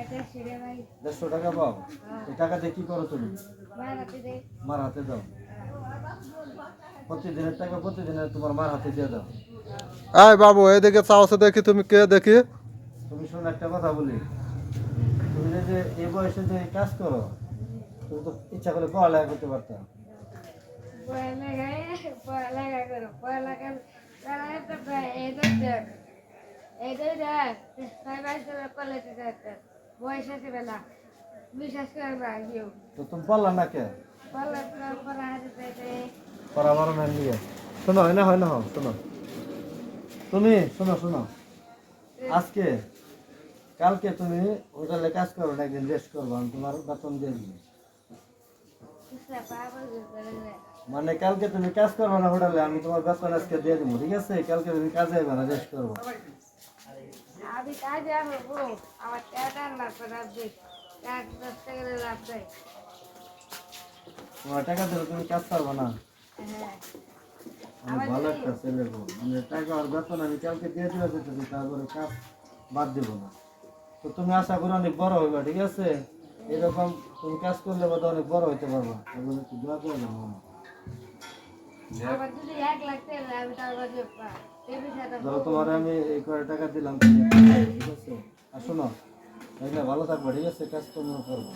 150 টাকা পাও? এই টাকা দিয়ে কি করো তুমি? মার হাতে দাও। প্রতিদিনের টাকা প্রতিদিনের তোমার মার হাতে দিয়ে দাও। এই বাবু এদিকে চাওছো দেখি, তুমি কে দেখি? তুমি শোনো একটা কথা বলি, তুমি যে এই বয়সে যে কাজ করো, তুমি তো ইচ্ছা করে পড়ালেখা করতে পারতা। তো তুমি পড়লা না কে? পড়া মারো না নিয়ে। শোনো হয় না শোনো তুমি, শোনো আজকে কালকে তুমি হোটেলে কাজ করো না, একদিন রেস্ট করবো, আমি তোমার বেতন দিয়ে দিবো। মানে কালকে তুমি কাজ করবে না হোটেলে, আমি তোমার বেতন আজকে দিয়ে দেবো, ঠিক আছে? কালকে তুমি কাজে যাবে না, রেস্ট করবো। আমি কাজে আসবো, আমার টাকা লাগবে না, 10 টাকা লাভ দেয়। তোমার টাকা দিলে তুমি কাজ পারবে না। হ্যাঁ, আমি ভালো একটা ছেলে গো, মানে টাকা আর বেতন আমি কালকে দিয়ে দিবে যেতেছি, তারপরে কাজ বাদ দেব না। তো তুমি আশা করো অনেক বড় হইবা, ঠিক আছে? এরকম তুমি কাজ করলে বোধহয় অনেক বড় হইতে পারবা, এগুলো একটু দোয়া করে দেবো। আমার যদি 1 লাখ টাকা আমি টাকা দিয়ে ধরো তোমার আমি এই কয় টাকা দিলাম, ঠিক আছে? আর শোনো, ভালো থাকবা, ঠিক আছে? কাজ কর্ম করবো।